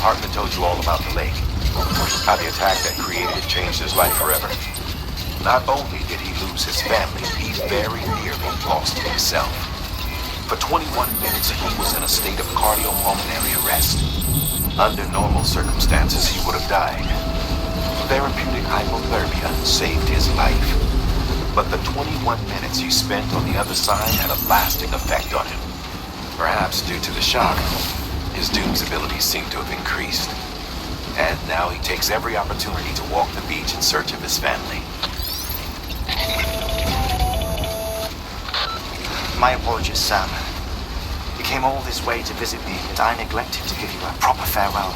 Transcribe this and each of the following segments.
Hartman told you all about the lake. How the attack that created it changed his life forever. Not only did he lose his family, he very nearly lost himself. For 21 minutes, he was in a state of cardiopulmonary arrest. Under normal circumstances, he would have died. Therapeutic hypothermia saved his life. But the 21 minutes he spent on the other side had a lasting effect on him. Perhaps due to the shock, his Doom's abilities seem to have increased. And now he takes every opportunity to walk the beach in search of his family. My apologies, Sam. You came all this way to visit me, but I neglected to give you a proper farewell.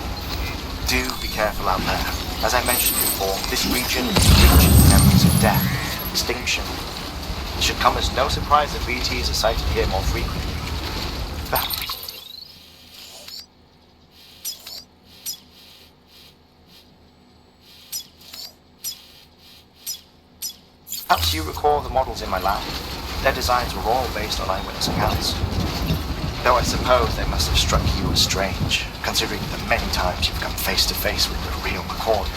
Do be careful out there. As I mentioned before, this region is rich in memories of death, extinction. It should come as no surprise that BTs are sighted here more frequently. Perhaps you recall the models in my lab. Their designs were all based on eyewitness accounts. Though I suppose they must have struck you as strange, considering the many times you've come face to face with the real McCord.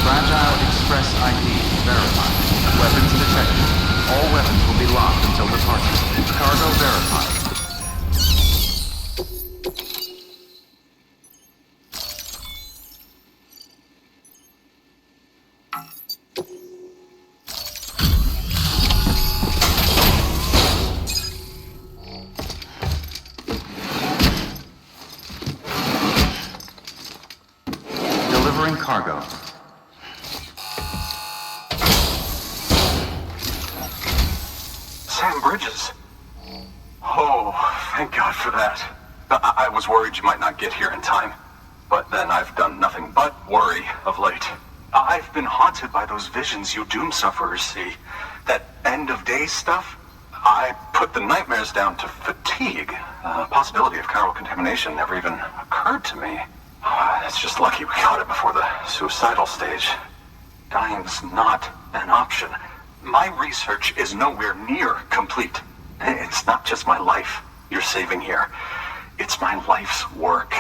Fragile Express ID verified. Weapons detected. All weapons will be locked until departure. Cargo verified. Delivering cargo. Sam Bridges. Oh, thank God for that. I was worried you might not get here in time. But then I've done nothing but worry of late. I've been haunted by those visions you doom sufferers see. That end of days stuff. I put the nightmares down to fatigue. The possibility of chiral contamination never even occurred to me. It's just lucky we caught it before the suicidal stage. Dying's not an option. My research is nowhere near complete. It's not just my life you're saving here. It's my life's work.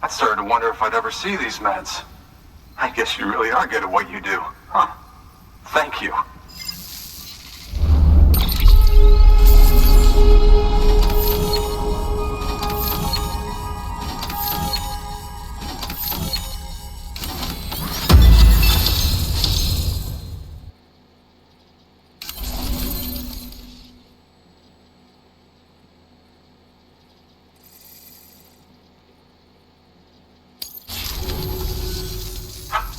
I started to wonder if I'd ever see these meds. I guess you really are good at what you do, huh? Thank you.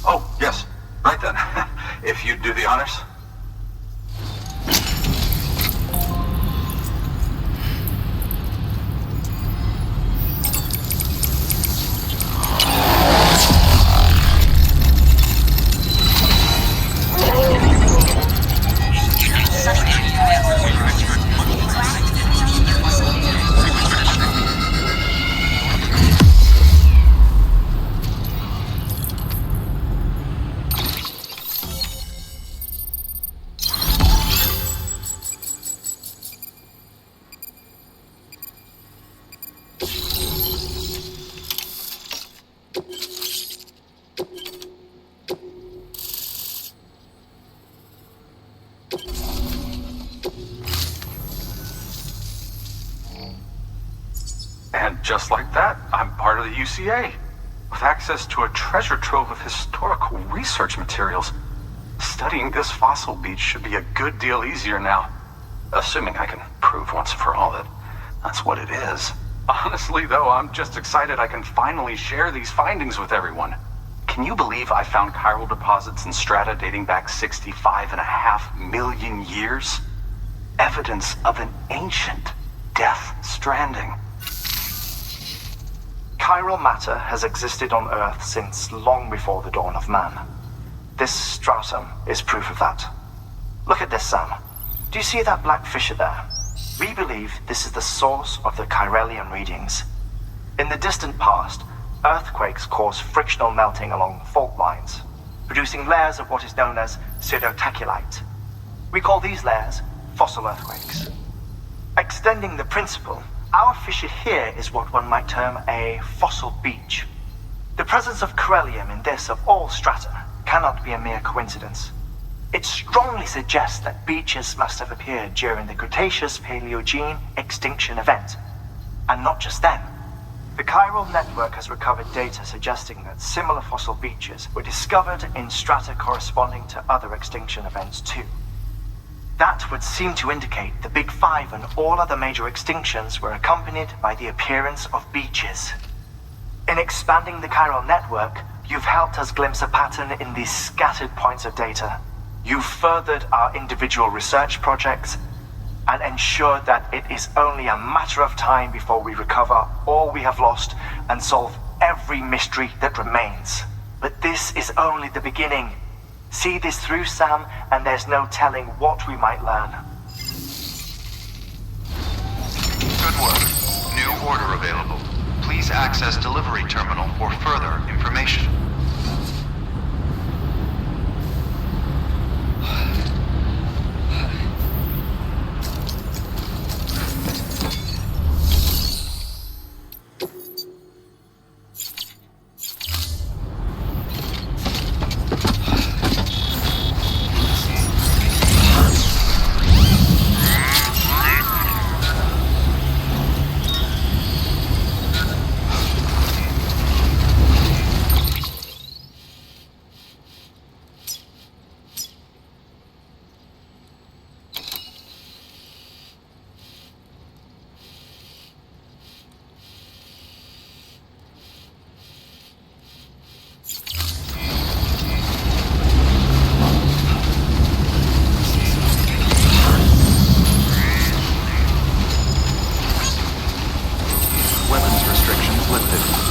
Oh, yes. Right then. If you'd do the honors. And just like that, I'm part of the UCA, with access to a treasure trove of historical research materials. Studying this fossil beach should be a good deal easier now, assuming I can prove once and for all that that's what it is. Honestly, though, I'm just excited I can finally share these findings with everyone. Can you believe I found chiral deposits in strata dating back 65.5 million years? Evidence of an ancient Death Stranding. Chiral matter has existed on Earth since long before the dawn of man. This stratum is proof of that. Look at this, Sam. Do you see that black fissure there? We believe this is the source of the Chiralian readings. In the distant past, earthquakes cause frictional melting along fault lines, producing layers of what is known as pseudotaculite. We call these layers fossil earthquakes. Extending the principle, our fissure here is what one might term a fossil beach. The presence of chiralium in this of all strata cannot be a mere coincidence. It strongly suggests that beaches must have appeared during the Cretaceous-Paleogene extinction event. And not just then. The chiral network has recovered data suggesting that similar fossil beaches were discovered in strata corresponding to other extinction events too. That would seem to indicate the Big Five and all other major extinctions were accompanied by the appearance of beaches. In expanding the chiral network, you've helped us glimpse a pattern in these scattered points of data. You've furthered our individual research projects and ensured that it is only a matter of time before we recover all we have lost and solve every mystery that remains. But this is only the beginning. See this through, Sam, and there's no telling what we might learn. Good work. New order available. Please access delivery terminal for further information. lifted.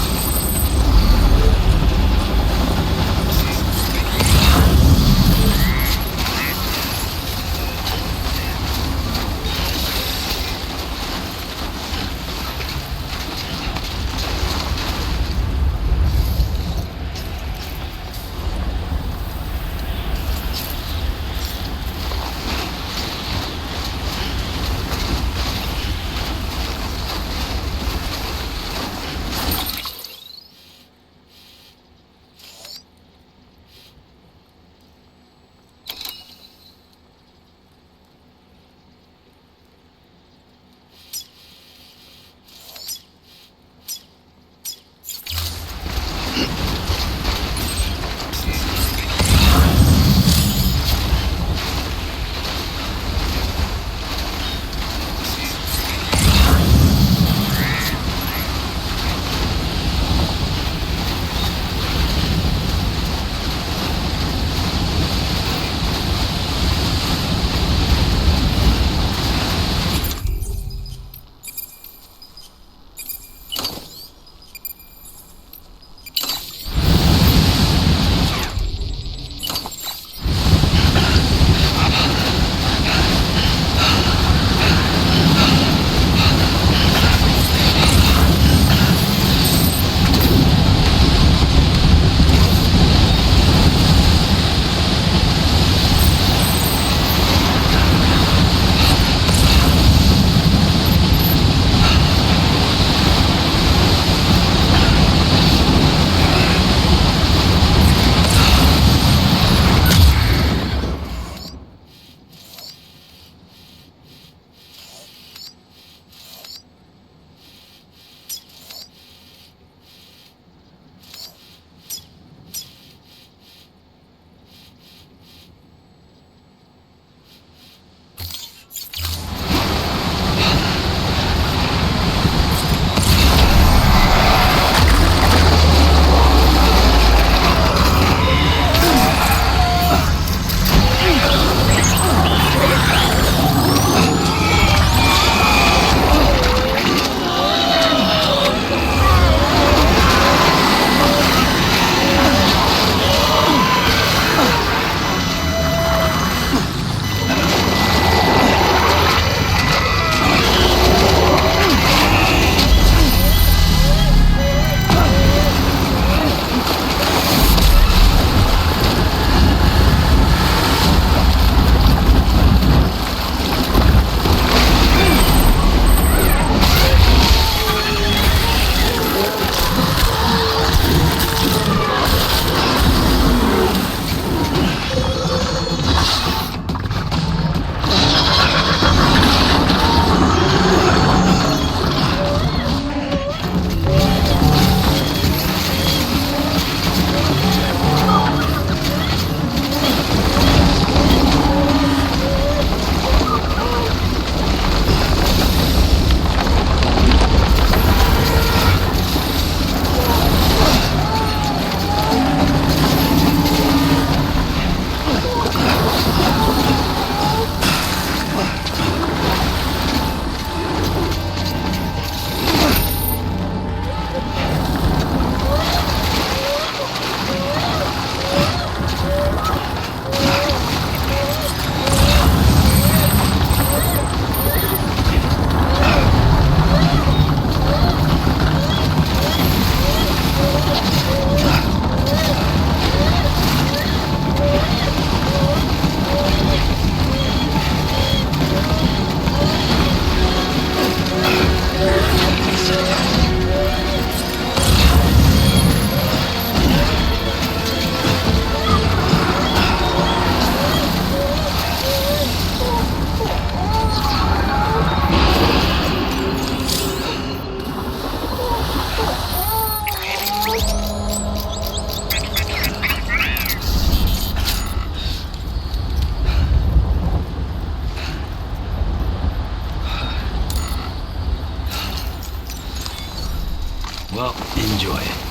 Well, enjoy it.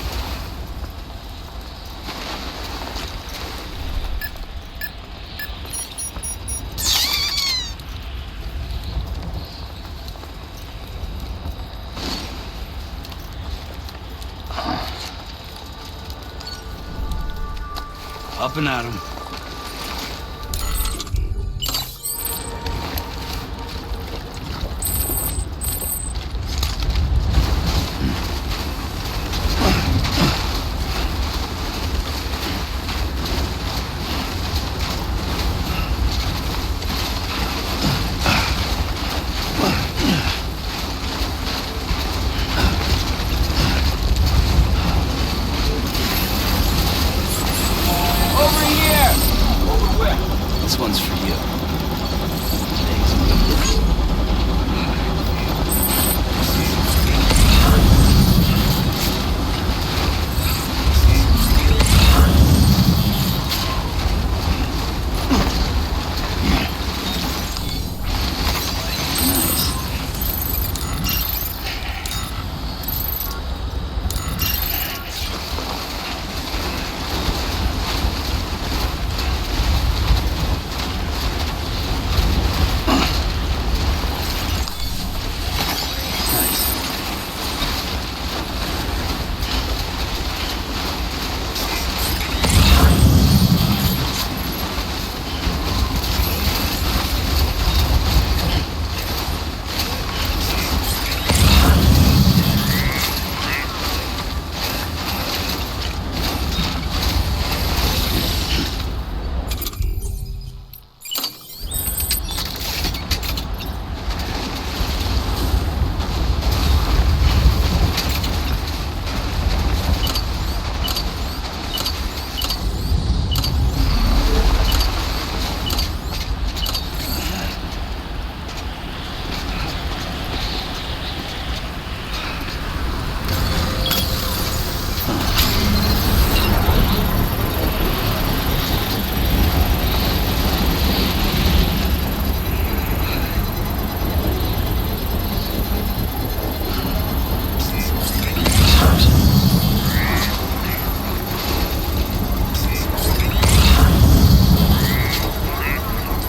Up and at 'em. This one's for you.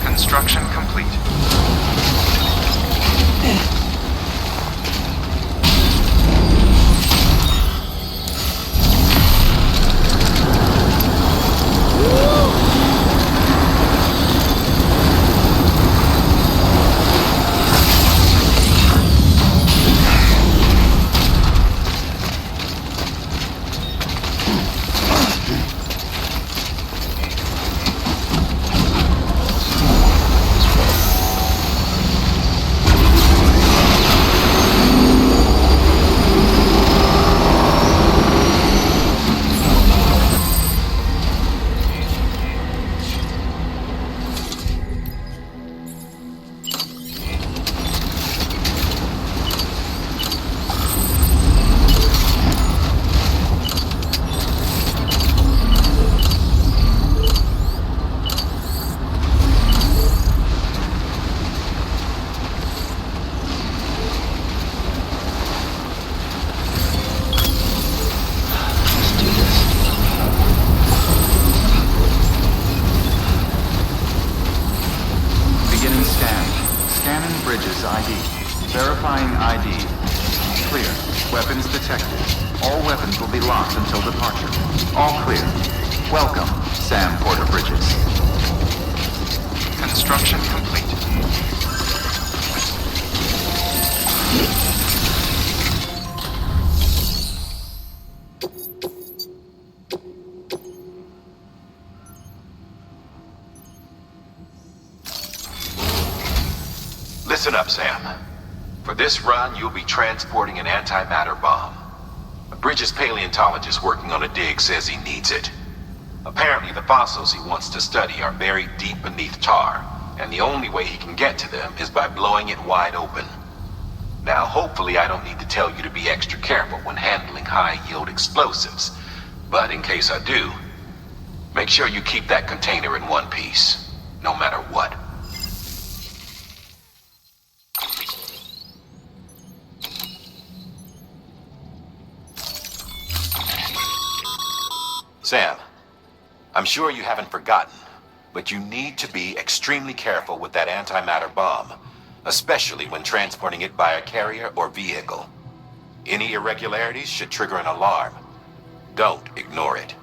Construction complete. Verifying ID. Clear. Weapons detected. All weapons will be locked until departure. All clear. Welcome, Sam Porter Bridges. Construction complete. Listen up, Sam. For this run, you'll be transporting an antimatter bomb. A Bridges paleontologist working on a dig says he needs it. Apparently, the fossils he wants to study are buried deep beneath tar, and the only way he can get to them is by blowing it wide open. Now, hopefully I don't need to tell you to be extra careful when handling high-yield explosives, but in case I do, make sure you keep that container in one piece, no matter what. Sam, I'm sure you haven't forgotten, but you need to be extremely careful with that antimatter bomb, especially when transporting it by a carrier or vehicle. Any irregularities should trigger an alarm. Don't ignore it.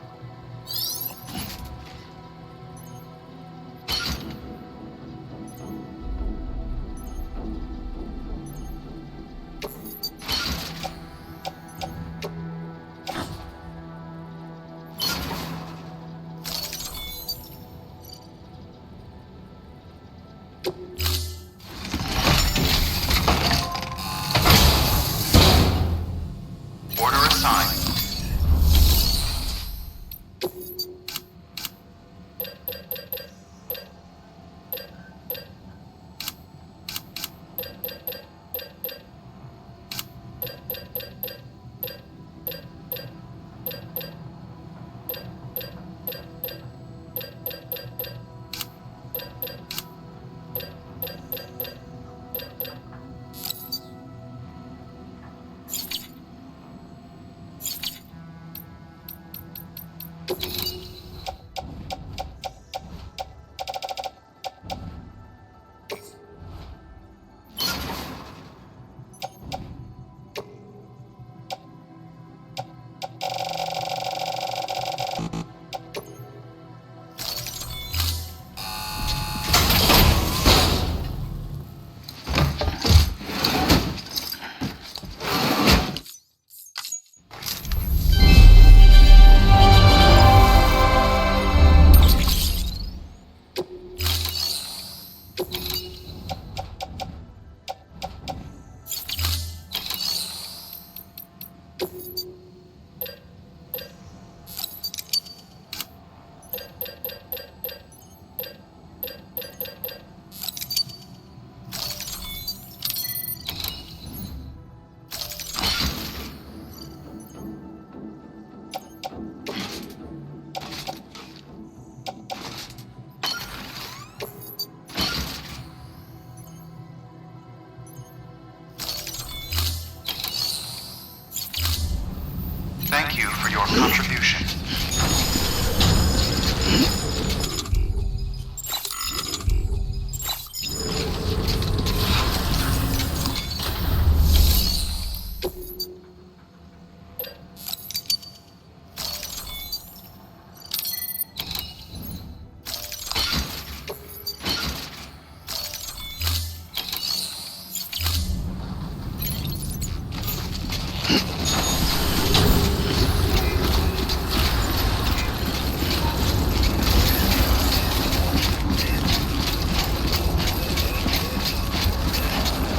your contribution.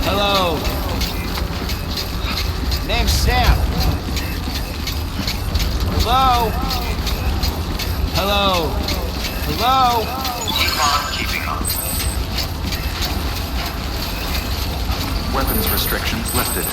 Hello. Name's Sam. Hello. Hello. Hello. Keep on keeping on. Weapons restrictions lifted.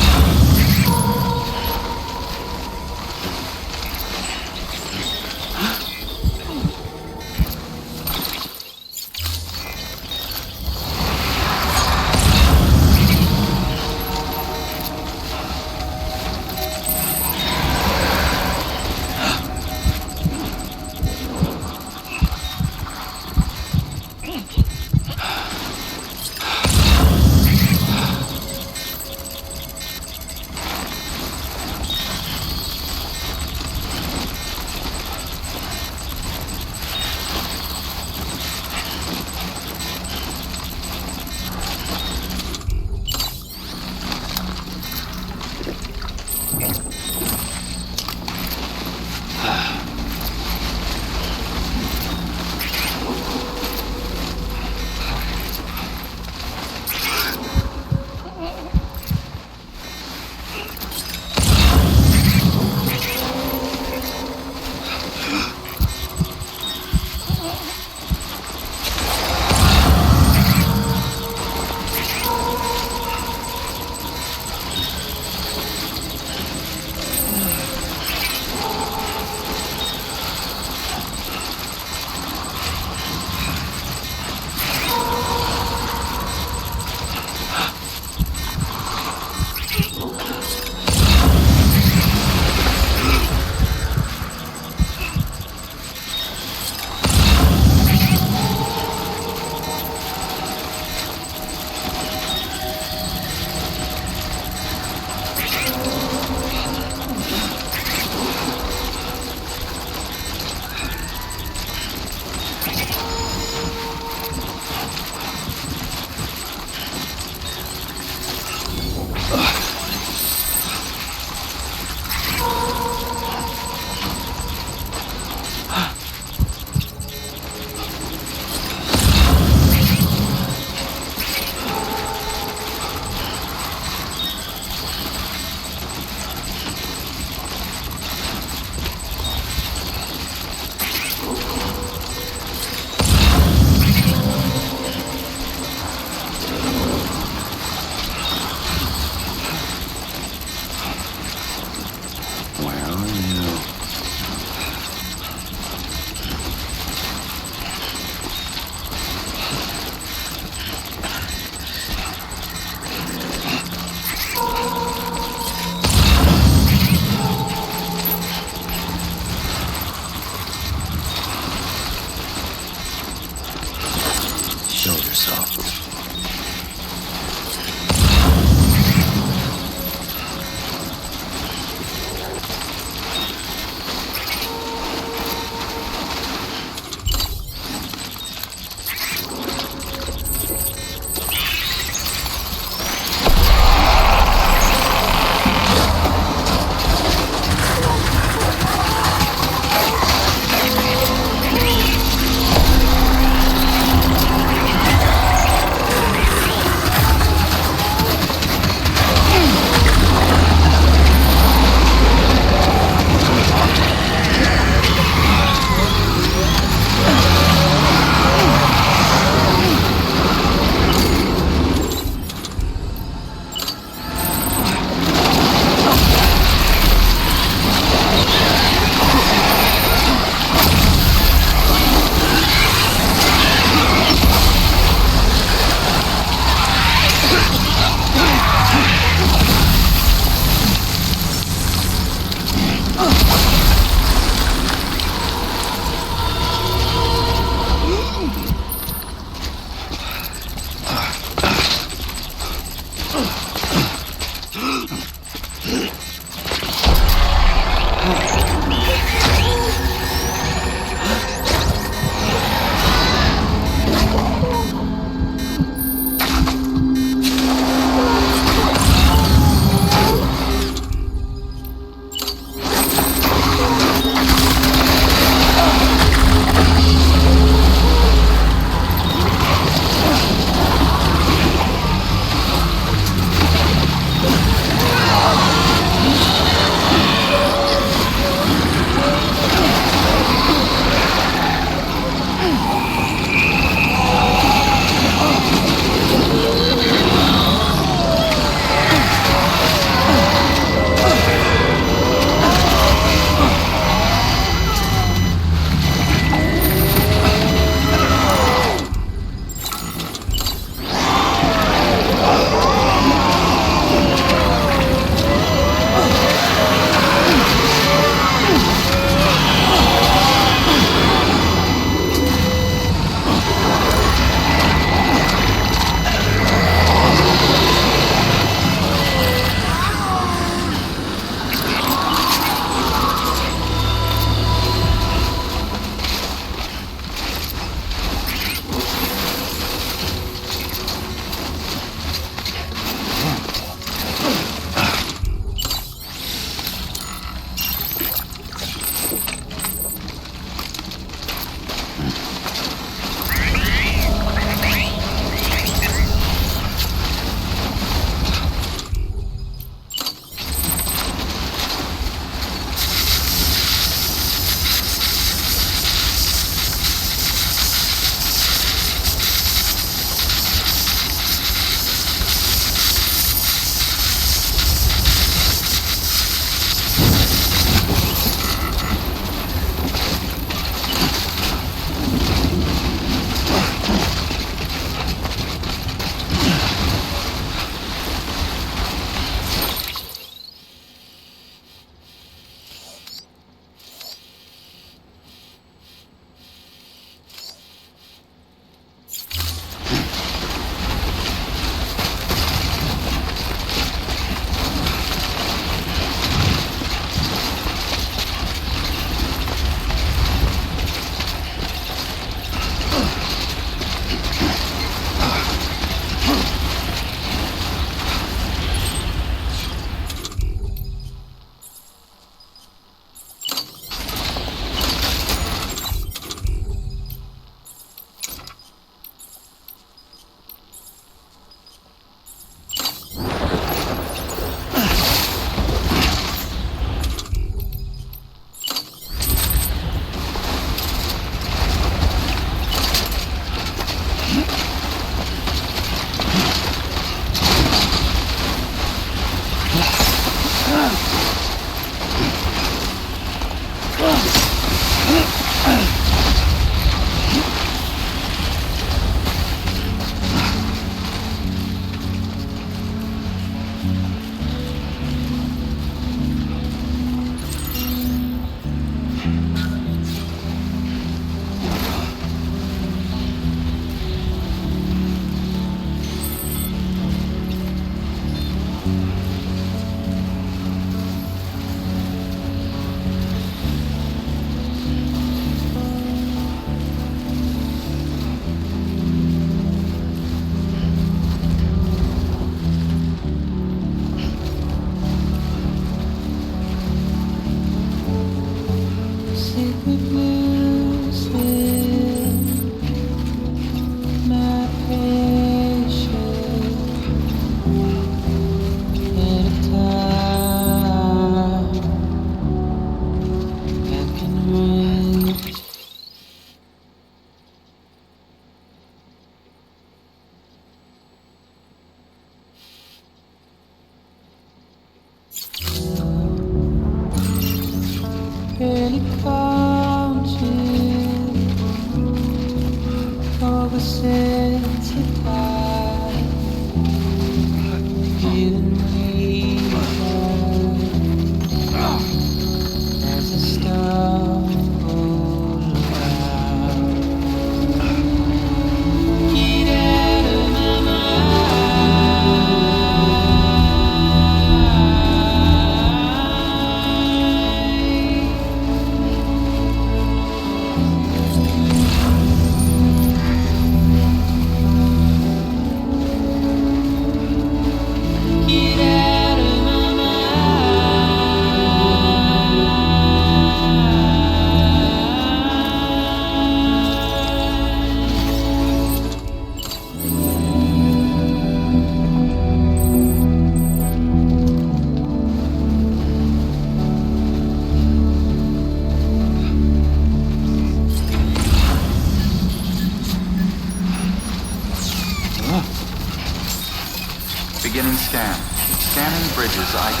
Beginning scan. Scanning bridges ID.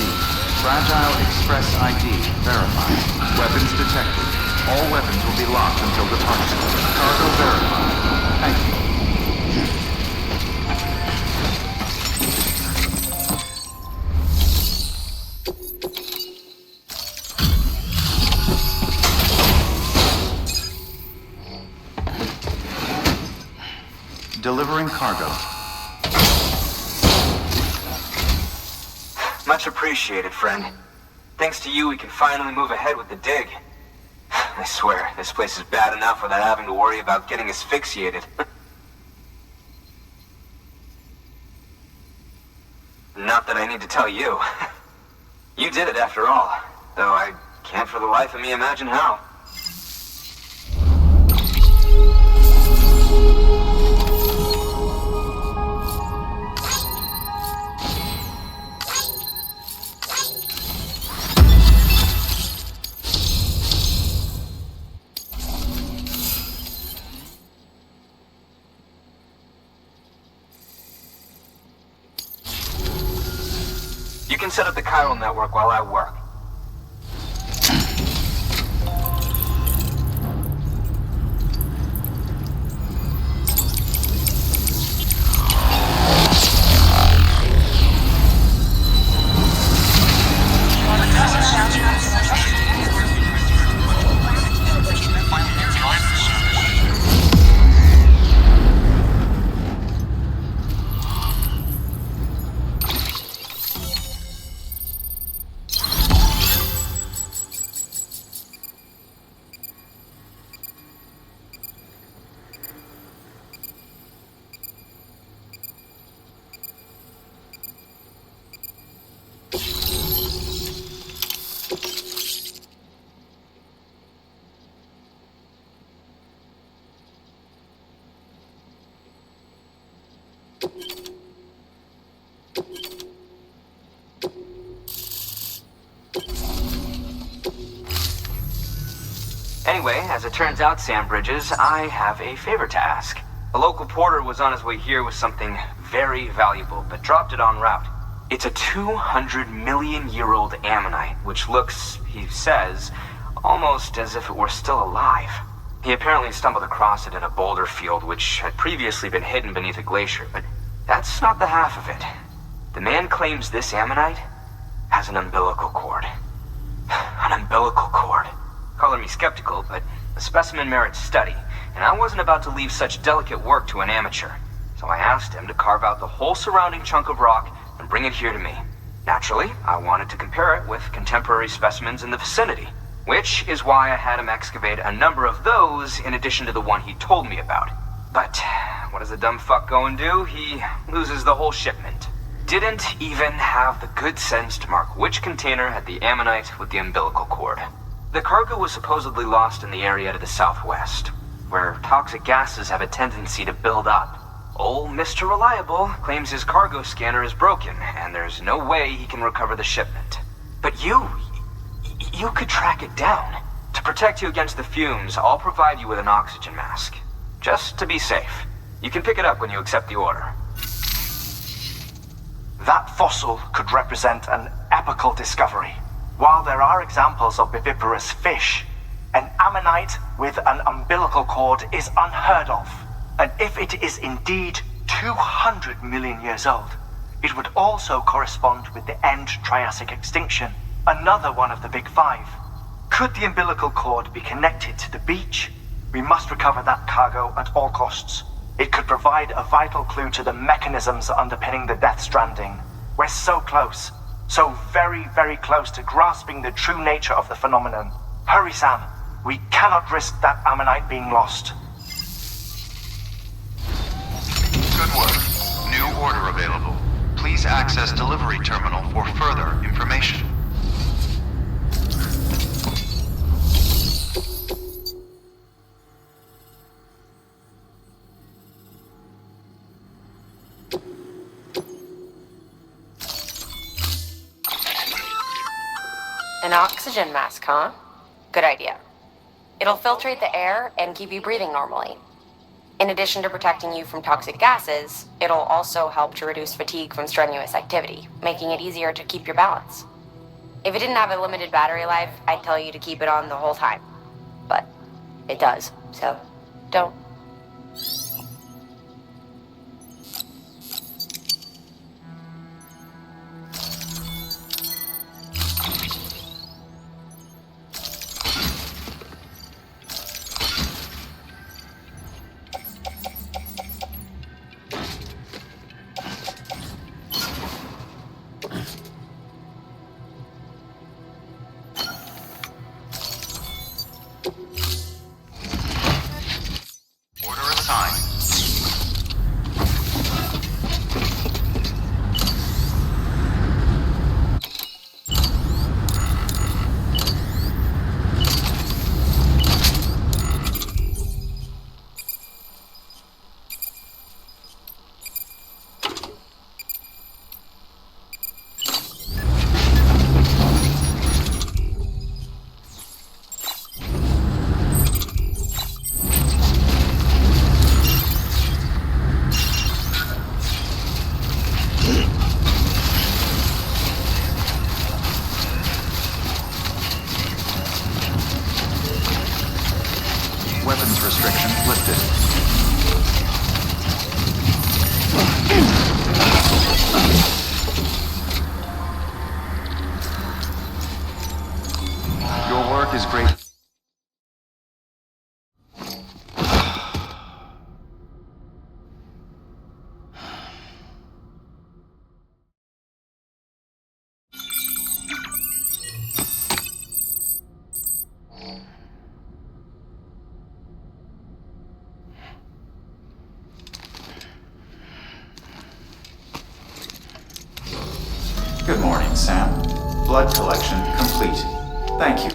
Fragile Express ID verified. Weapons detected. All weapons will be locked until departure. Cargo verified. Thank you. Delivering cargo. Much appreciated, friend. Thanks to you, we can finally move ahead with the dig. I swear, this place is bad enough without having to worry about getting asphyxiated. Not that I need to tell you. You did it after all, though I can't for the life of me imagine how. You can set up the chiral network while I work. Anyway, as it turns out, Sam Bridges, I have a favor to ask. A local porter was on his way here with something very valuable, but dropped it en route. It's a 200-million-year-old ammonite, which looks, he says, almost as if it were still alive. He apparently stumbled across it in a boulder field which had previously been hidden beneath a glacier, but that's not the half of it. The man claims this ammonite has an umbilical cord. An umbilical cord. Color me skeptical, but the specimen merits study, and I wasn't about to leave such delicate work to an amateur. So I asked him to carve out the whole surrounding chunk of rock and bring it here to me. Naturally, I wanted to compare it with contemporary specimens in the vicinity, which is why I had him excavate a number of those in addition to the one he told me about. But what does the dumb fuck go and do? He loses the whole shipment. Didn't even have the good sense to mark which container had the ammonite with the umbilical cord. The cargo was supposedly lost in the area to the southwest, where toxic gases have a tendency to build up. Old Mr. Reliable claims his cargo scanner is broken, and there's no way he can recover the shipment. But you could track it down. To protect you against the fumes, I'll provide you with an oxygen mask. Just to be safe. You can pick it up when you accept the order. That fossil could represent an epochal discovery. While there are examples of viviparous fish, an ammonite with an umbilical cord is unheard of. And if it is indeed 200 million years old, it would also correspond with the end Triassic extinction, another one of the big five. Could the umbilical cord be connected to the beach? We must recover that cargo at all costs. It could provide a vital clue to the mechanisms underpinning the Death Stranding. We're so close. So very, very close to grasping the true nature of the phenomenon. Hurry, Sam. We cannot risk that ammonite being lost. Good work. New order available. Please access delivery terminal for further information. An oxygen mask, huh? Good idea. It'll filtrate the air and keep you breathing normally. In addition to protecting you from toxic gases, it'll also help to reduce fatigue from strenuous activity, making it easier to keep your balance. If it didn't have a limited battery life, I'd tell you to keep it on the whole time. But it does, so don't. Weapons restrictions lifted. Your work is great. Good morning, Sam. Blood collection complete. Thank you.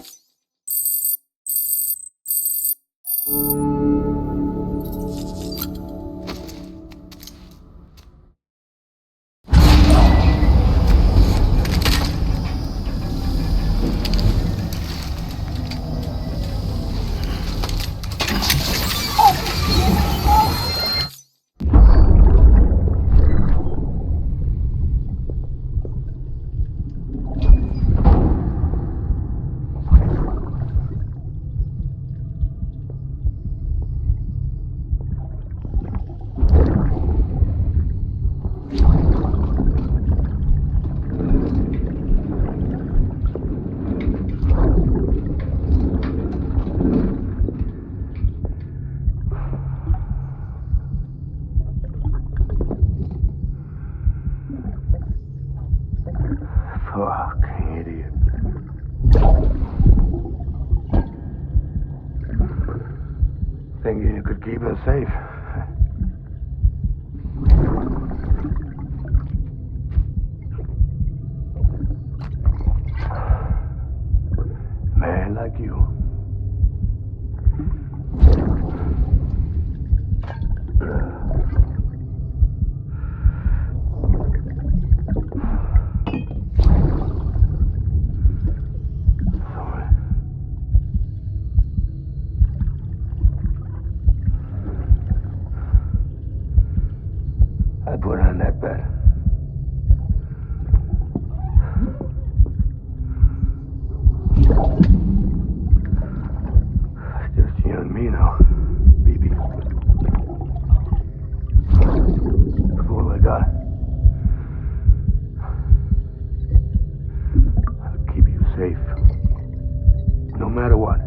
Fuck, idiot. Thinking you could keep us safe. Man like you. I put on that bet. Just you and me now, baby. That's all I got. I'll keep you safe. No matter what.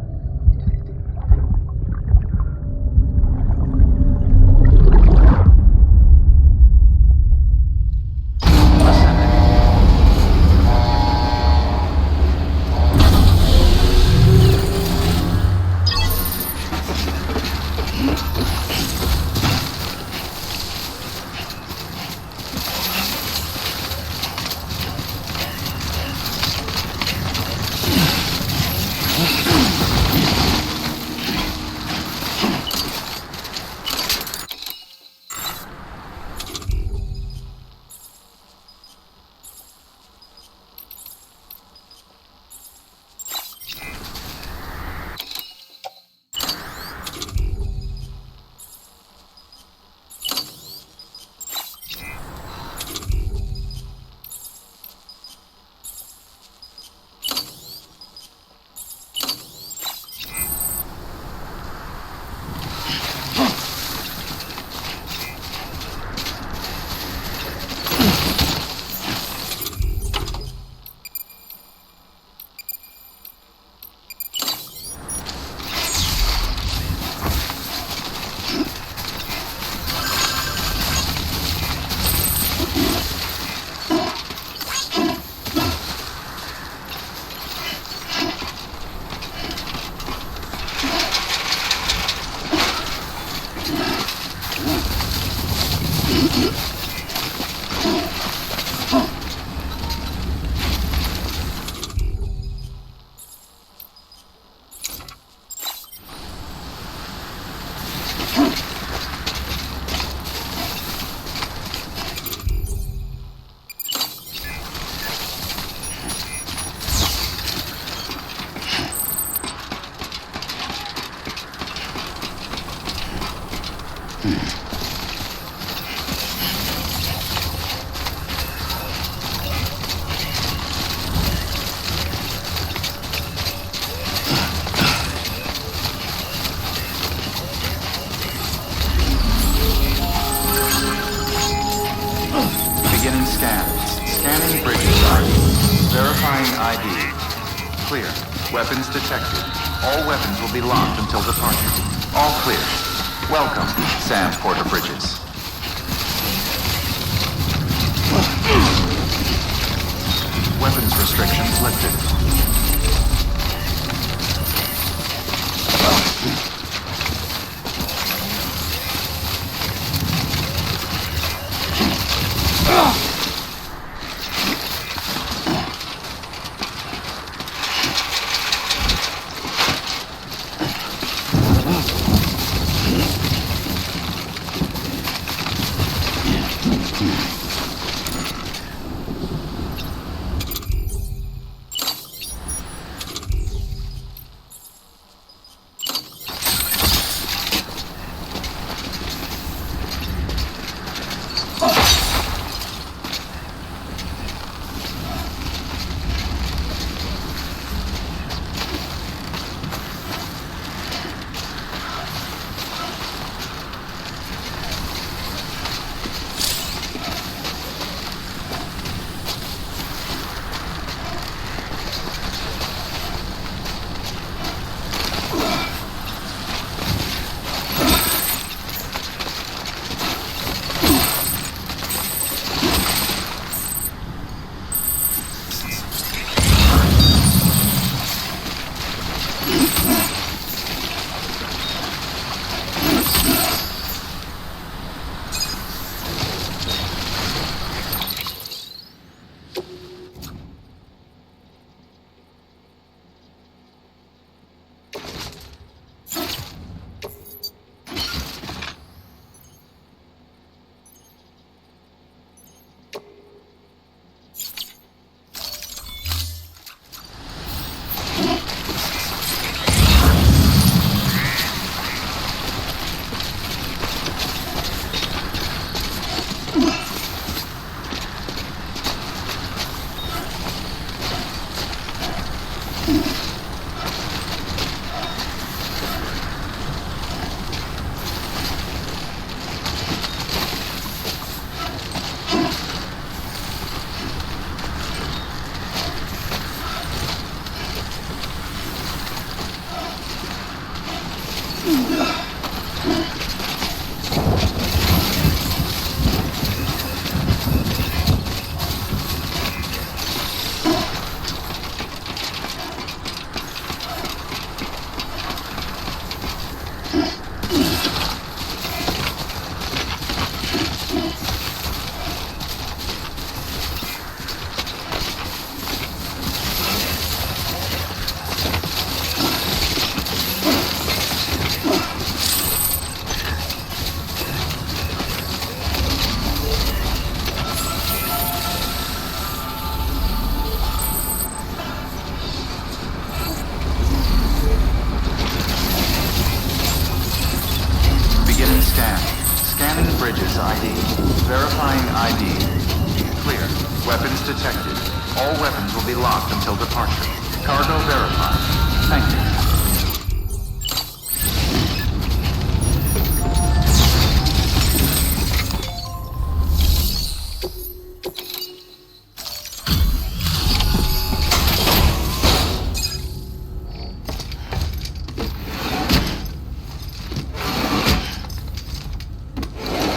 Clear. Weapons detected. All weapons will be locked until departure. All clear. Welcome, Sam Porter Bridges. Weapons restrictions lifted. Weapons detected. All weapons will be locked until departure. Cargo verified. Thank you.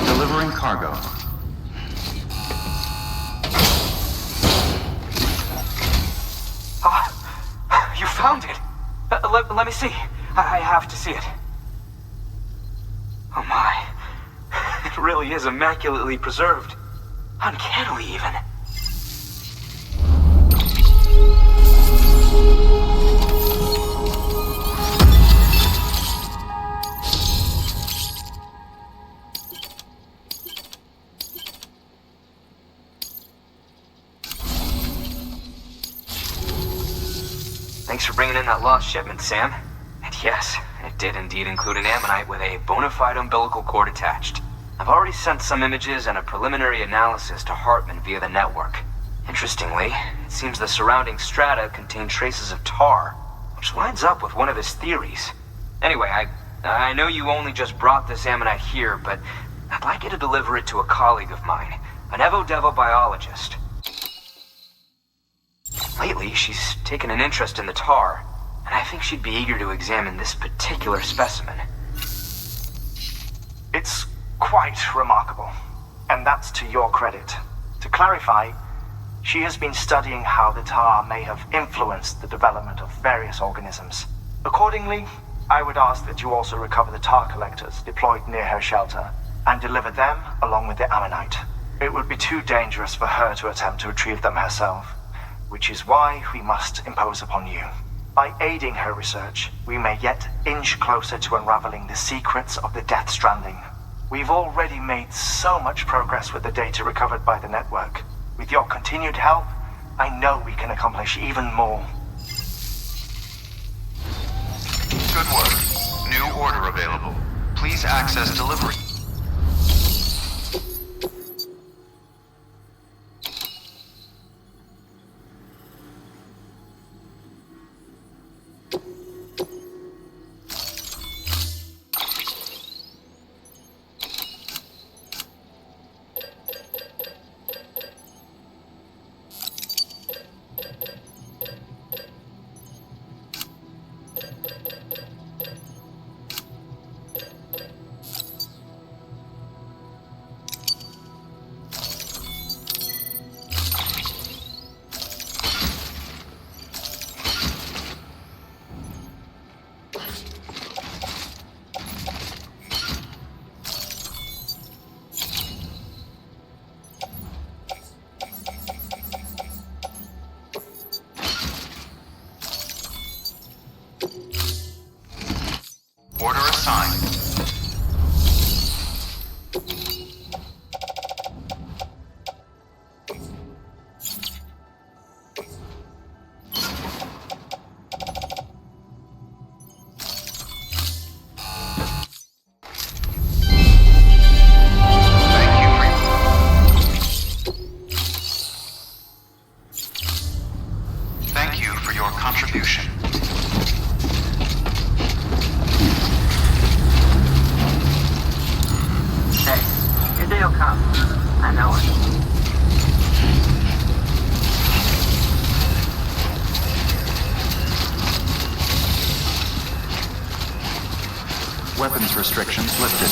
Delivering cargo. You found it! Let me see. I have to see it. Oh my. It really is immaculately preserved. Uncannily, even. Thanks for bringing in that lost shipment, Sam. And yes, it did indeed include an ammonite with a bona fide umbilical cord attached. I've already sent some images and a preliminary analysis to Hartman via the network. Interestingly, it seems the surrounding strata contain traces of tar, which lines up with one of his theories. Anyway, I know you only just brought this ammonite here, but I'd like you to deliver it to a colleague of mine, an Evo-Devo biologist. Lately, she's taken an interest in the tar, and I think she'd be eager to examine this particular specimen. It's quite remarkable, and that's to your credit. To clarify, she has been studying how the tar may have influenced the development of various organisms. Accordingly, I would ask that you also recover the tar collectors deployed near her shelter and deliver them along with the ammonite. It would be too dangerous for her to attempt to retrieve them herself, which is why we must impose upon you. By aiding her research, we may yet inch closer to unraveling the secrets of the Death Stranding. We've already made so much progress with the data recovered by the network. With your continued help, I know we can accomplish even more. Good work. New order available. Please access delivery. Order assigned. Thank you for your contribution. Hideo Kojima. I know it. Weapons restrictions lifted.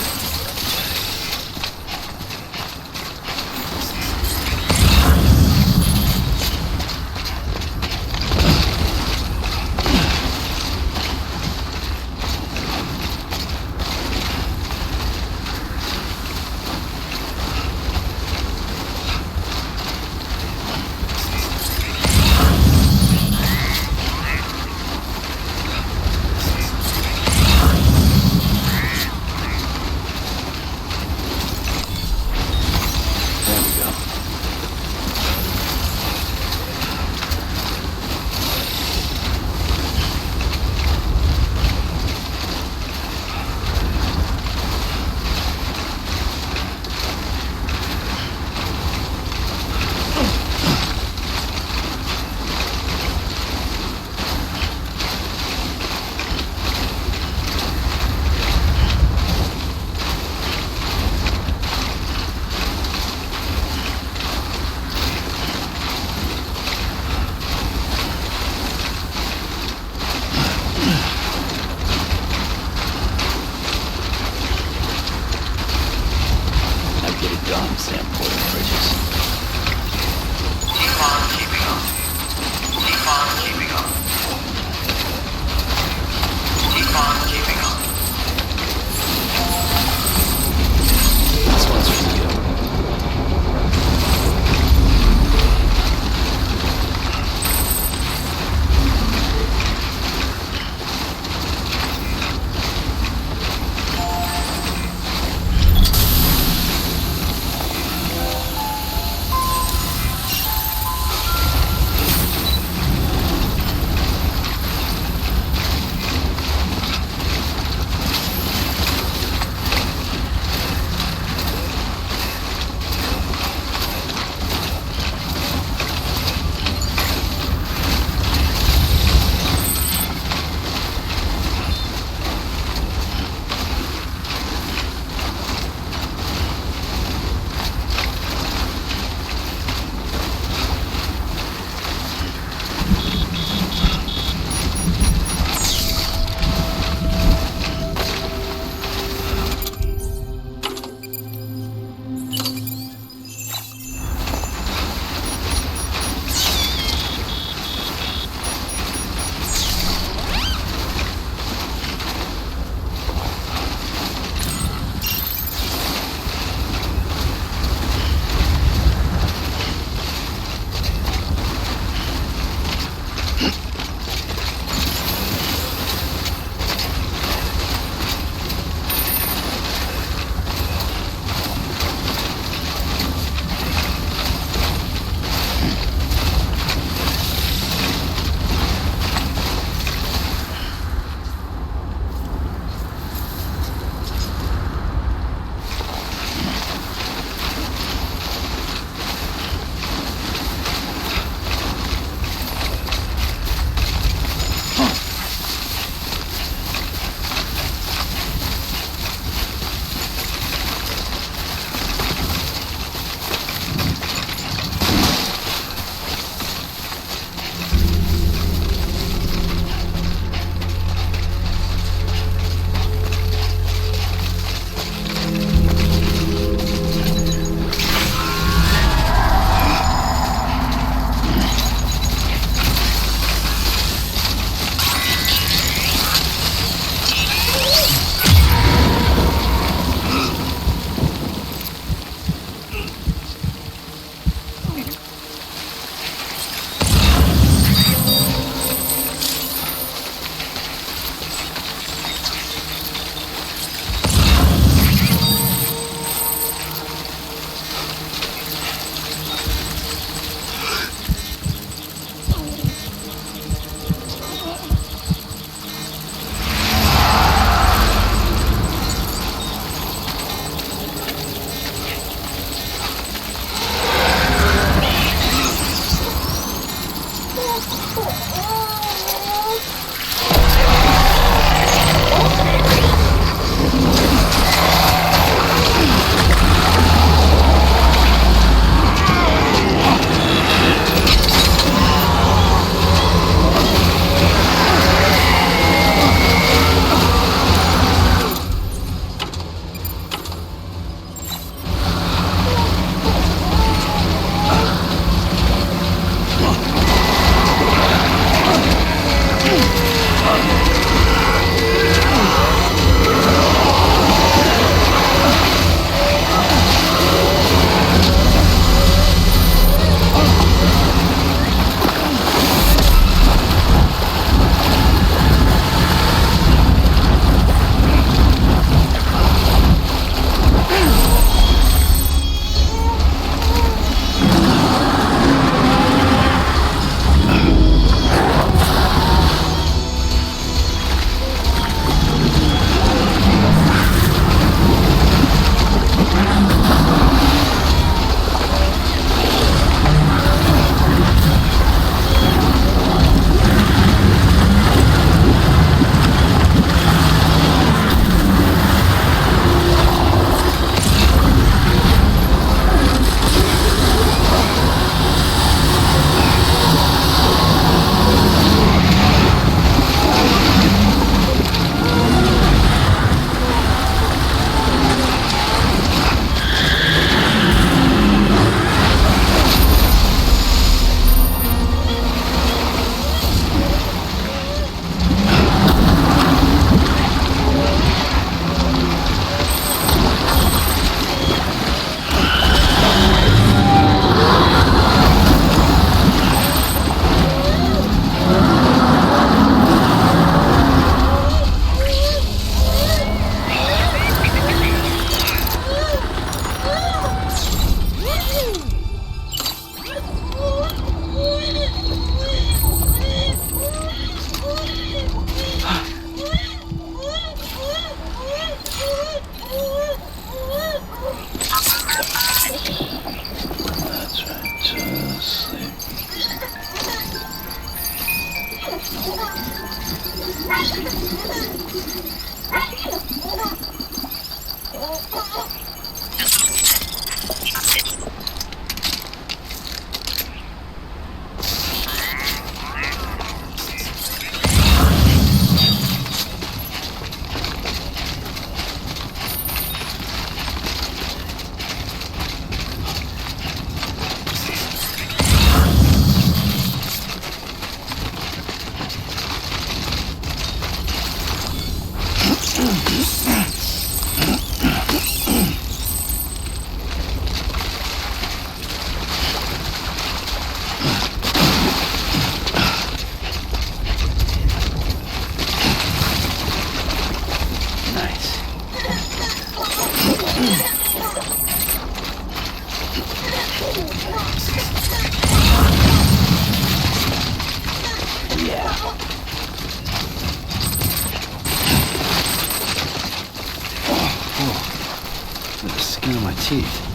The skin of my teeth.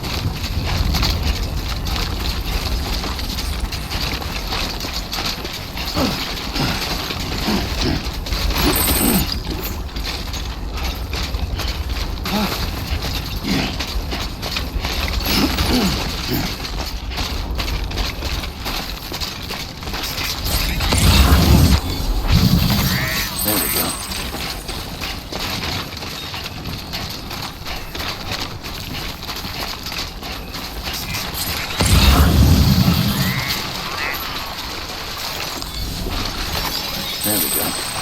There we go. There we go.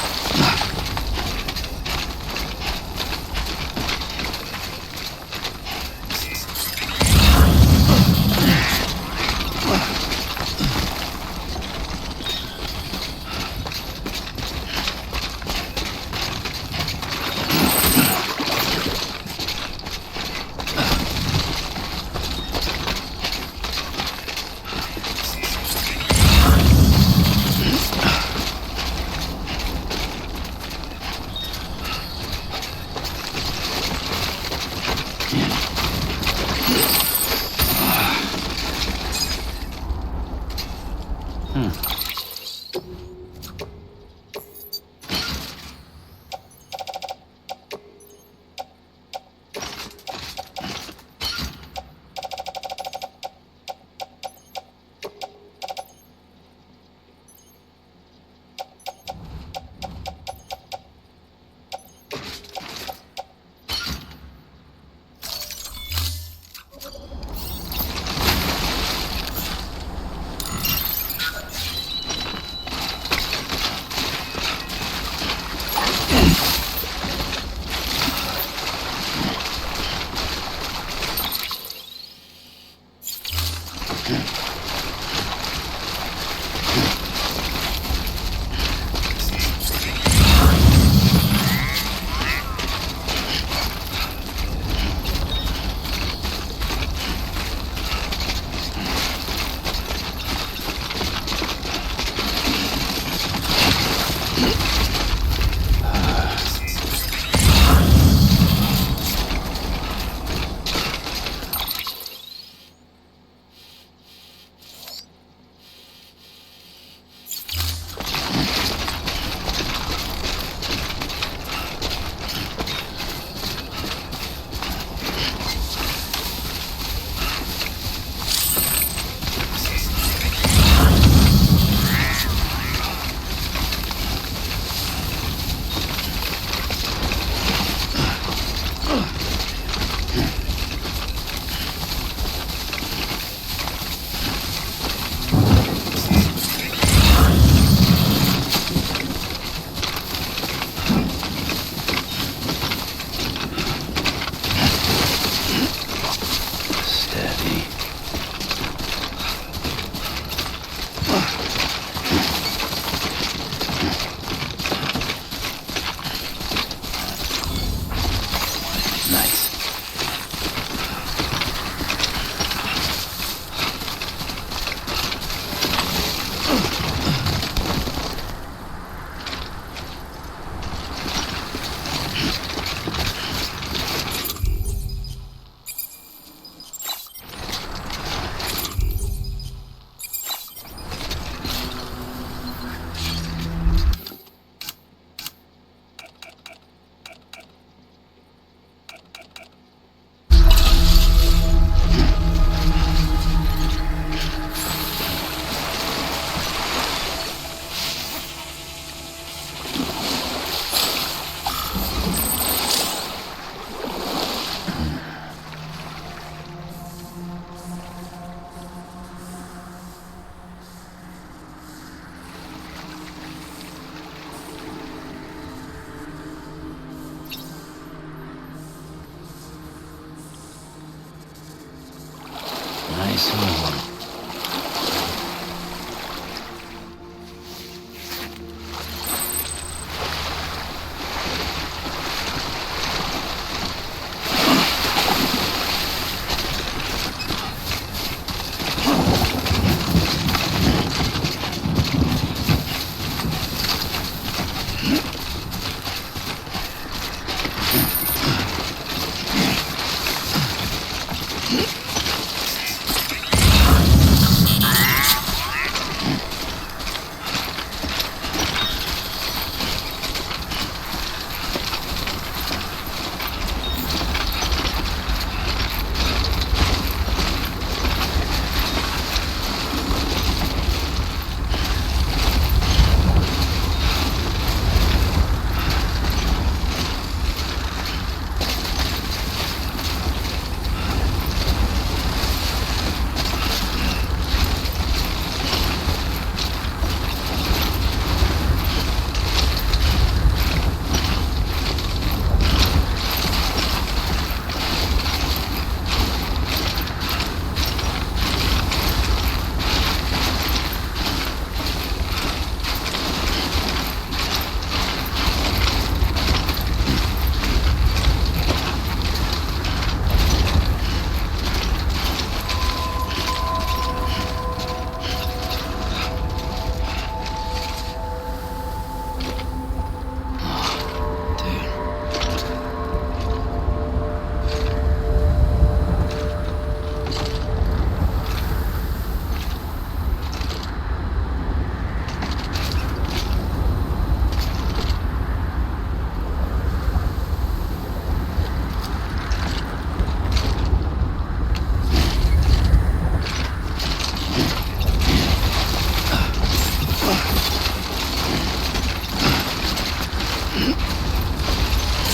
saw one.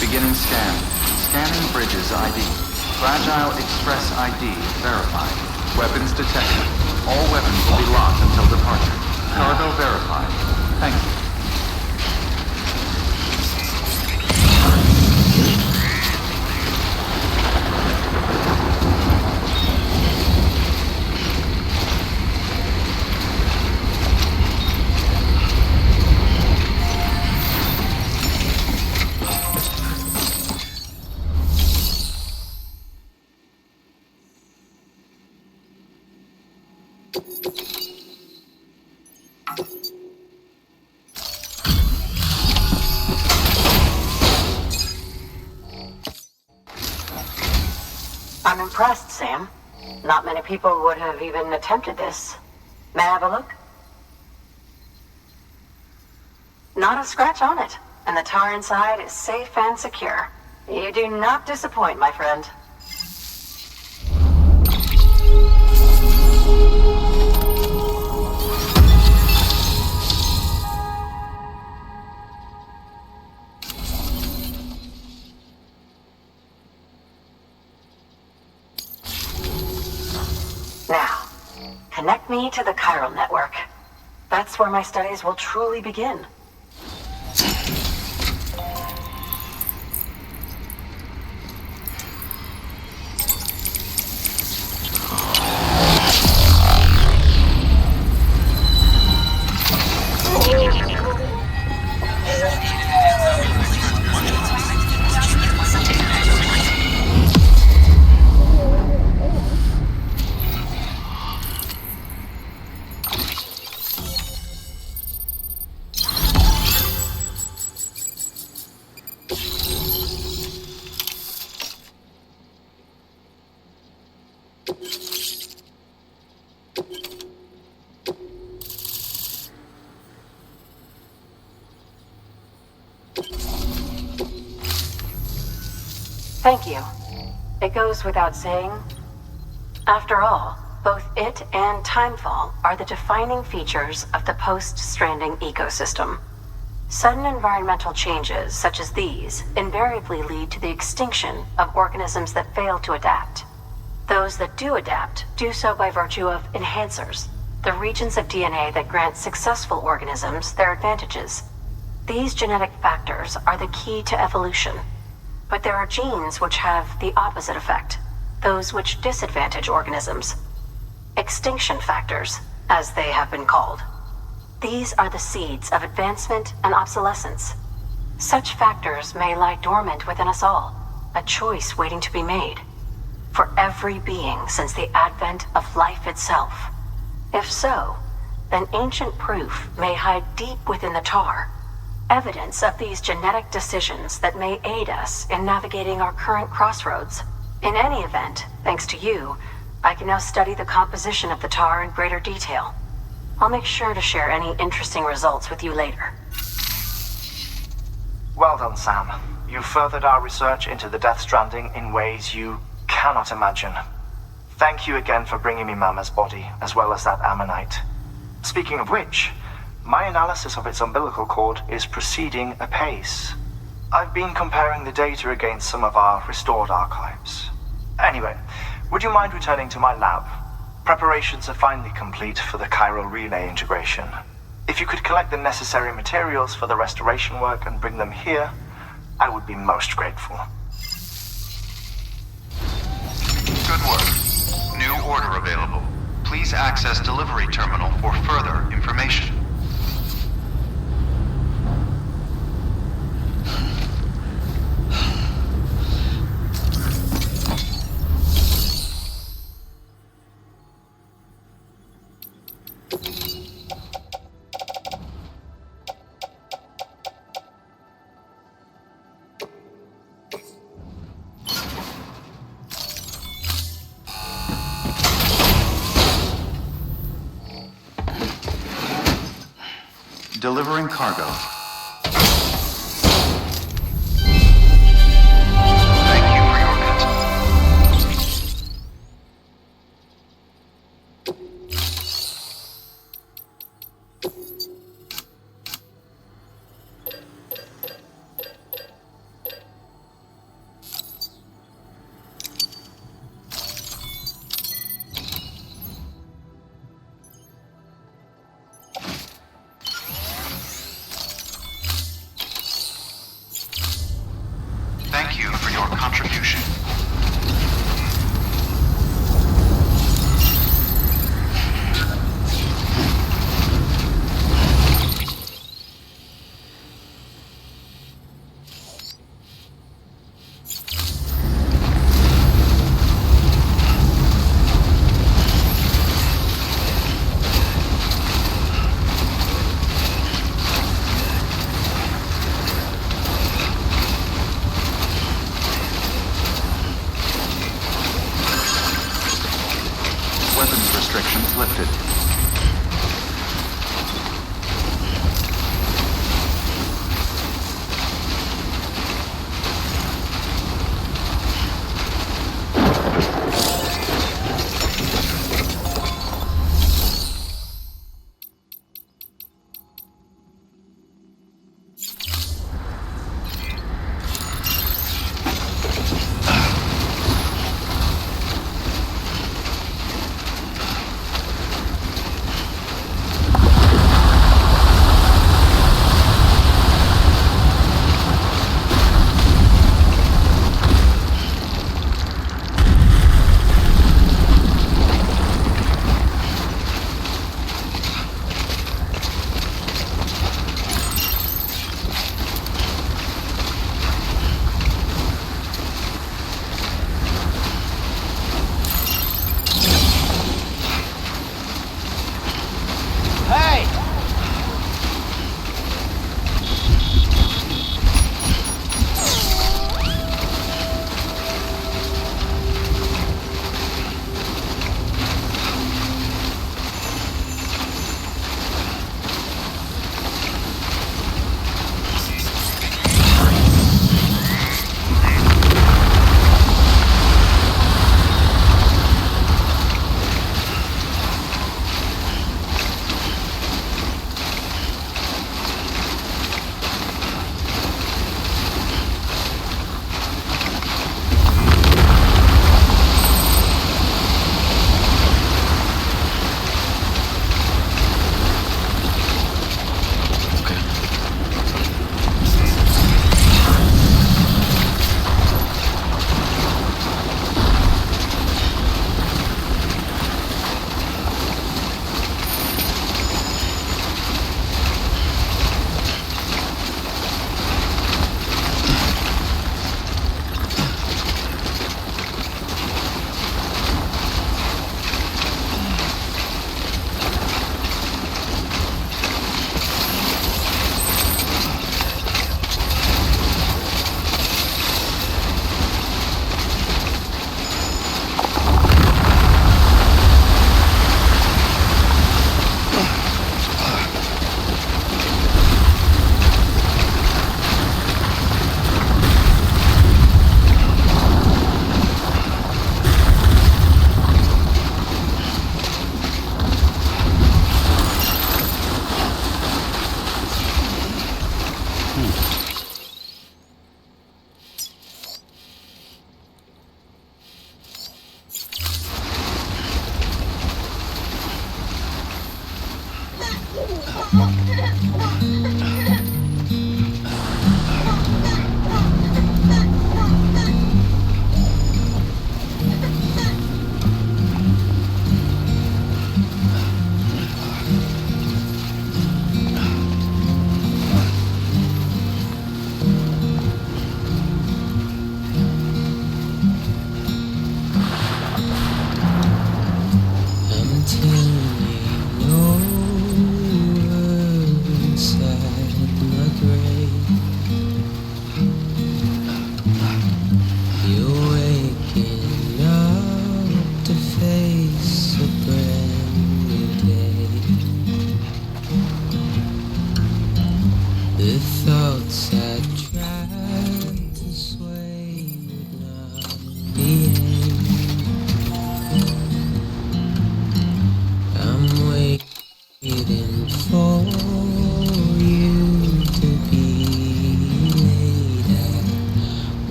Beginning scan. Scanning bridges ID. Fragile Express ID verified. Weapons detected. All weapons will be locked until departure. Cargo verified. Thank you. I'm impressed, Sam. Not many people would have even attempted this. May I have a look? Not a scratch on it, and the tower inside is safe and secure. You do not disappoint, my friend. Now, connect me to the chiral network. That's where my studies will truly begin. Thank you. It goes without saying. After all, both it and timefall are the defining features of the post-stranding ecosystem. Sudden environmental changes such as these invariably lead to the extinction of organisms that fail to adapt. Those that do adapt do so by virtue of enhancers, the regions of DNA that grant successful organisms their advantages. These genetic factors are the key to evolution. But there are genes which have the opposite effect, those which disadvantage organisms. extinction factors, as they have been called. These are the seeds of advancement and obsolescence. Such factors may lie dormant within us all, a choice waiting to be made. For every being since the advent of life itself. If so, then ancient proof may hide deep within the tar, evidence of these genetic decisions that may aid us in navigating our current crossroads. In any event, thanks to you, I can now study the composition of the tar in greater detail. I'll make sure to share any interesting results with you later. Well done, Sam. You furthered our research into the Death Stranding in ways you cannot imagine. Thank you again for bringing me Mama's body, as well as that ammonite. Speaking of which, my analysis of its umbilical cord is proceeding apace. I've been comparing the data against some of our restored archives. Anyway, would you mind returning to my lab? Preparations are finally complete for the chiral relay integration. If you could collect the necessary materials for the restoration work and bring them here, I would be most grateful. Good work. New order available. Please access delivery terminal for further information. Delivering cargo. Thank you for your visit.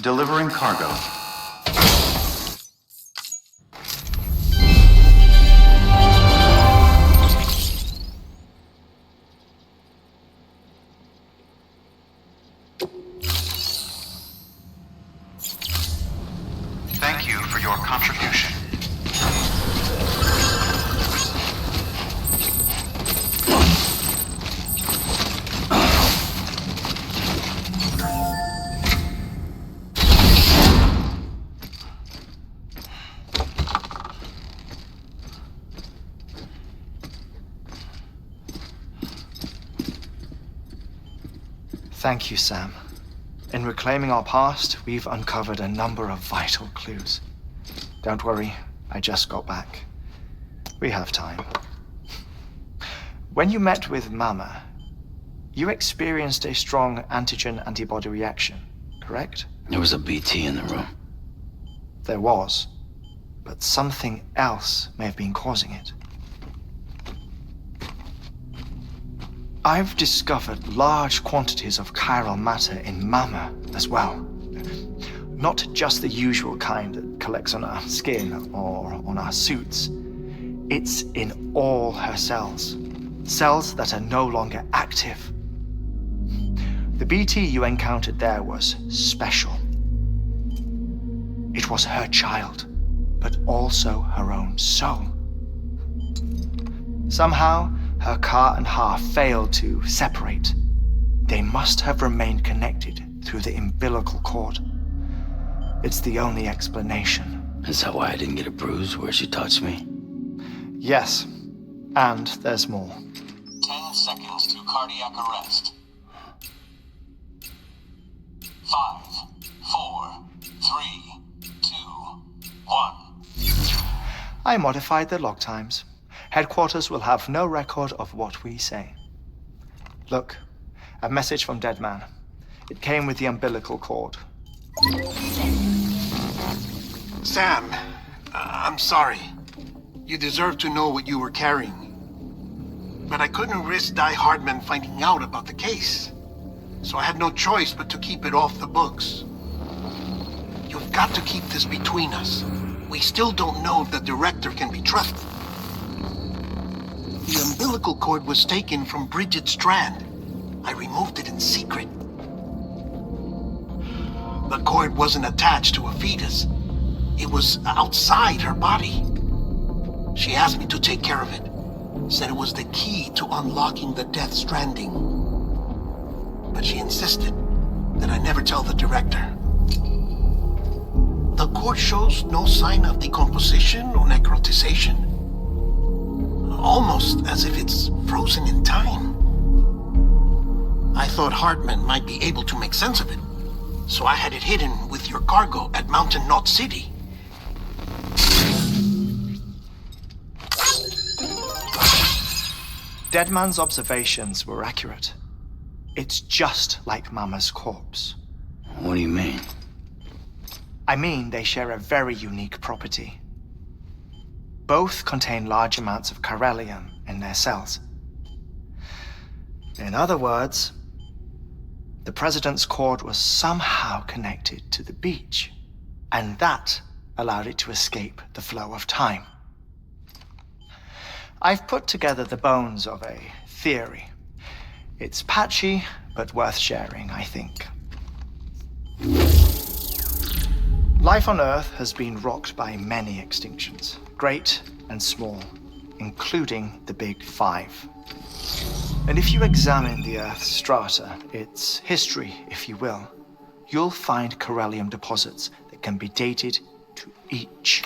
Delivering cargo. Thank you for your contribution. Thank you, Sam. In reclaiming our past, we've uncovered a number of vital clues. Don't worry, I just got back. We have time. When you met with Mama, you experienced a strong antigen-antibody reaction. correct? There was a BT in the room. There was, but something else may have been causing it. I've discovered large quantities of chiral matter in Mama as well. Not just the usual kind that collects on our skin or on our suits. It's in all her cells. Cells that are no longer active. The BT you encountered there was special. It was her child, but also her own soul. Somehow, her car and half failed to separate. They must have remained connected through the umbilical cord. It's the only explanation. Is that why I didn't get a bruise where she touched me? Yes, and there's more. 10 seconds to cardiac arrest. 5, 4, 3, 2, 1. I modified the log times. Headquarters will have no record of what we say. Look, a message from Dead Man. It came with the umbilical cord. Sam, I'm sorry. You deserve to know what you were carrying. But I couldn't risk Die Hardman finding out about the case. So I had no choice but to keep it off the books. You've got to keep this between us. We still don't know if the director can be trusted. The umbilical cord was taken from Bridget Strand. I removed it in secret. The cord wasn't attached to a fetus. It was outside her body. She asked me to take care of it. Said it was the key to unlocking the Death Stranding. But she insisted that I never tell the director. The cord shows no sign of decomposition or necrotization. Almost as if it's frozen in time. I thought Hartman might be able to make sense of it, so I had it hidden with your cargo at Mountain Knot City. Deadman's observations were accurate. It's just like Mama's corpse. What do you mean? I mean, they share a very unique property. Both contain large amounts of chiralium in their cells. In other words, the president's cord was somehow connected to the beach, and that allowed it to escape the flow of time. I've put together the bones of a theory. It's patchy, but worth sharing, I think. Life on Earth has been rocked by many extinctions, great and small, including the Big Five. And if you examine the Earth's strata, its history, if you will, you'll find chiralium deposits that can be dated to each.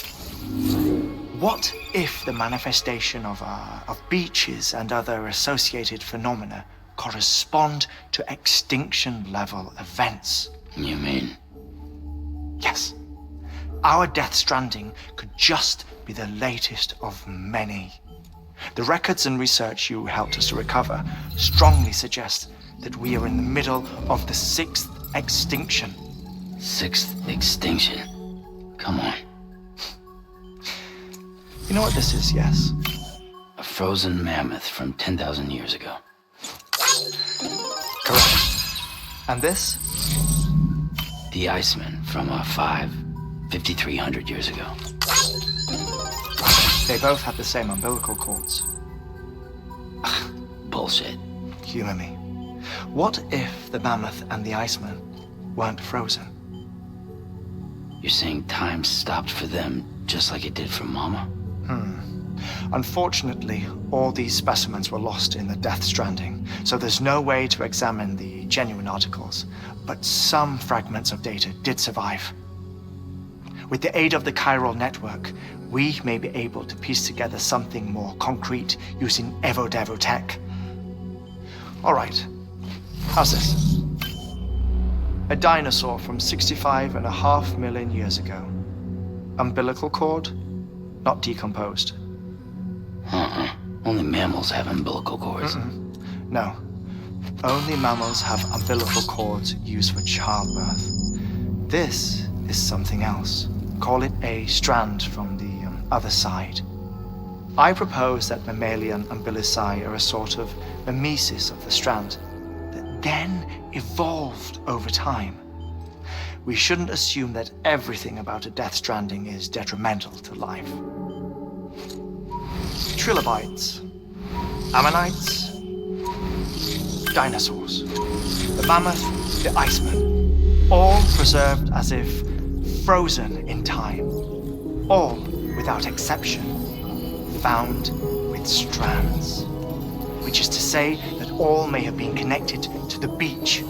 What if the manifestation of beaches and other associated phenomena correspond to extinction-level events? You mean? Yes. Our Death Stranding could just be the latest of many. The records and research you helped us to recover strongly suggest that we are in the middle of the 6th extinction. 6th extinction? Come on. You know what this is, yes? A frozen mammoth from 10,000 years ago. Correct. And this? The Iceman from 5,300 years ago. They both had the same umbilical cords. Bullshit. Humor me. What if the mammoth and the Iceman weren't frozen? You're saying time stopped for them just like it did for Mama? Unfortunately, all these specimens were lost in the Death Stranding, so there's no way to examine the genuine articles, but some fragments of data did survive. With the aid of the chiral network, we may be able to piece together something more concrete using Evo-Devo tech. All right, how's this? A dinosaur from 65.5 million years ago. Umbilical cord, not decomposed. Only mammals have umbilical cords. No. Only mammals have umbilical cords used for childbirth. This is something else. Call it a strand from the other side. I propose that mammalian umbilici are a sort of mimesis of the strand that then evolved over time. We shouldn't assume that everything about a Death Stranding is detrimental to life. Trilobites, ammonites, dinosaurs, the mammoth, the iceman, all preserved as if frozen in time, all, without exception, found with strands, which is to say that all may have been connected to the beach.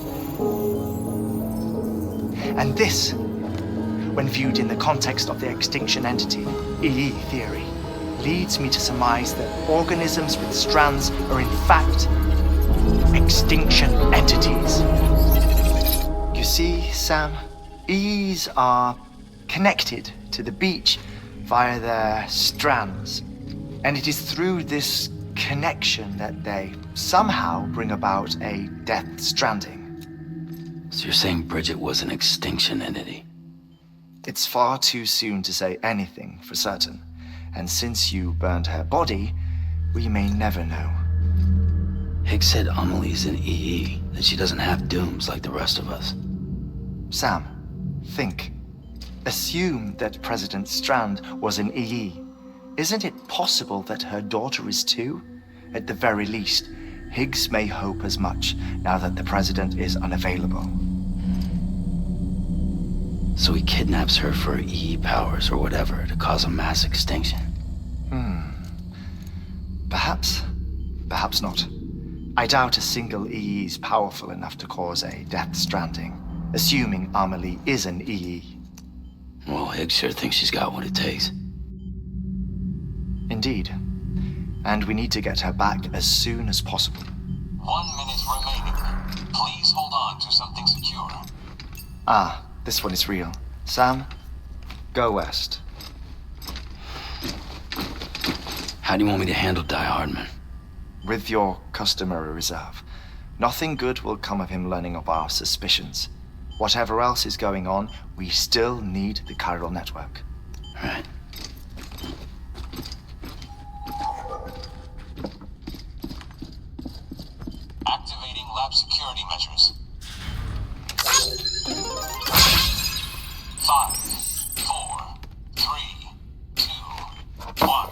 And this, when viewed in the context of the extinction entity, EE theory, leads me to surmise that organisms with strands are in fact extinction entities. You see, Sam, EEs are connected to the beach via their strands, and it is through this connection that they somehow bring about a Death Stranding. So you're saying Bridget was an extinction entity? It's far too soon to say anything for certain, and since you burned her body, we may never know. Higgs said Amelie's an EE, that she doesn't have dooms like the rest of us. Sam, think. Assume that President Strand was an EE. Isn't it possible that her daughter is too? At the very least, Higgs may hope as much now that the president is unavailable. So he kidnaps her for EE powers or whatever to cause a mass extinction. Perhaps. Perhaps not. I doubt a single EE is powerful enough to cause a Death Stranding, assuming Amelie is an EE. Well, Higgs sure thinks she's got what it takes. Indeed. And we need to get her back as soon as possible. 1 minute remaining. Please hold on to something secure. Ah, this one is real. Sam, go west. How do you want me to handle Die Hardman? With your customary reserve. Nothing good will come of him learning of our suspicions. Whatever else is going on, we still need the chiral network. Right. Activating lab security measures. 5, 4, 3, 2, 1.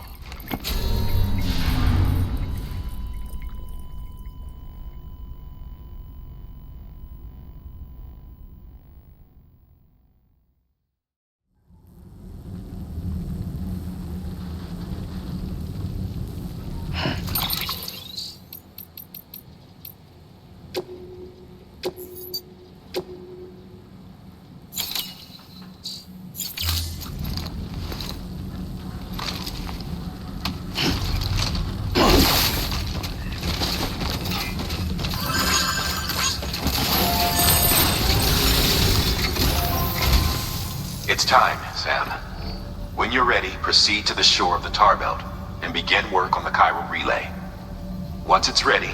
It's time, Sam. When you're ready, proceed to the shore of the tar belt and begin work on the chiral relay. Once it's ready,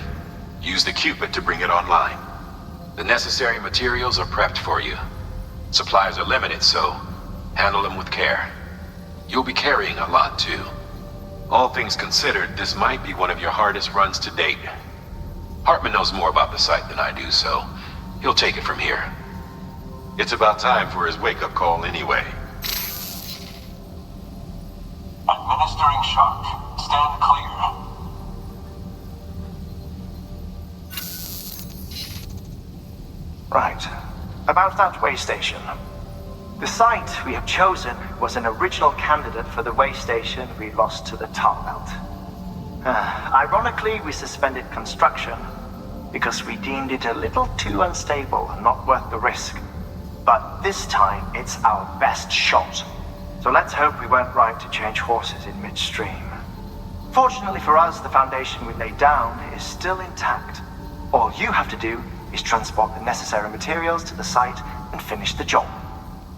use the Cupid to bring it online. The necessary materials are prepped for you. Supplies are limited, so handle them with care. You'll be carrying a lot, too. All things considered, this might be one of your hardest runs to date. Hartman knows more about the site than I do, so he'll take it from here. It's about time for his wake-up call anyway. Administering shock. Stand clear. Right. About that way station. The site we have chosen was an original candidate for the way station we lost to the tar belt. Ironically, we suspended construction because we deemed it a little too unstable and not worth the risk. But this time, it's our best shot. So let's hope we weren't right to change horses in midstream. Fortunately for us, the foundation we laid down is still intact. All you have to do is transport the necessary materials to the site and finish the job.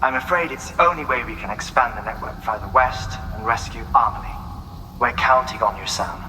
I'm afraid it's the only way we can expand the network further west and rescue Amelie. We're counting on you, Sam.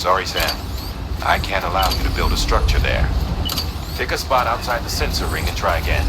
Sorry, Sam. I can't allow you to build a structure there. Pick a spot outside the sensor ring and try again.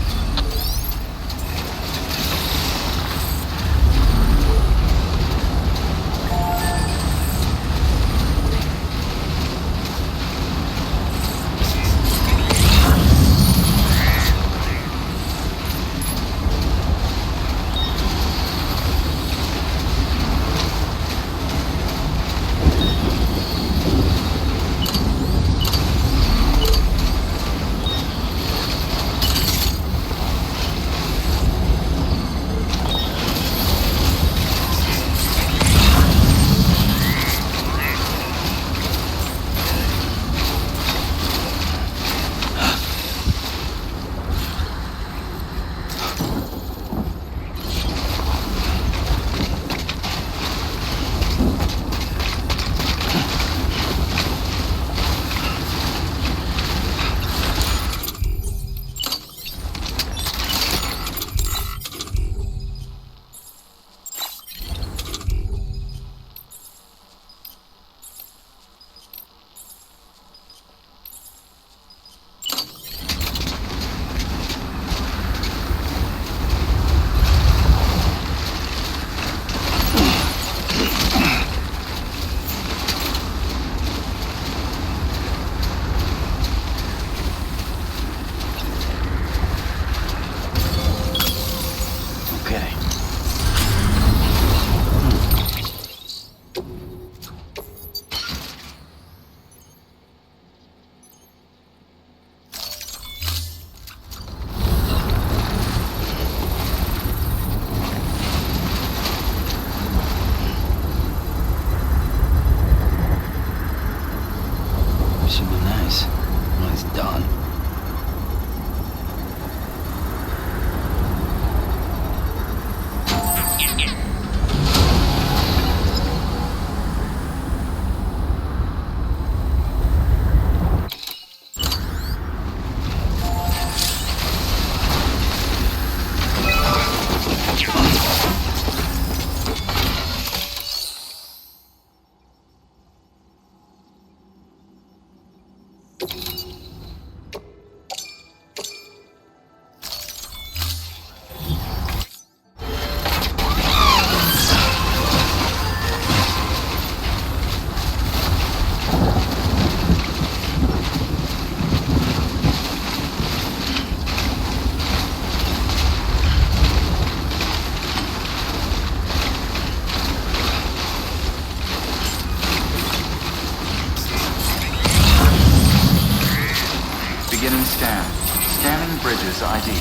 ID.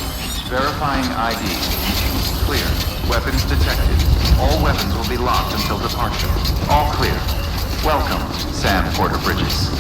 Verifying ID. Clear. Weapons detected. All weapons will be locked until departure. All clear. Welcome, Sam Porter Bridges.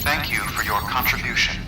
Thank you for your contribution.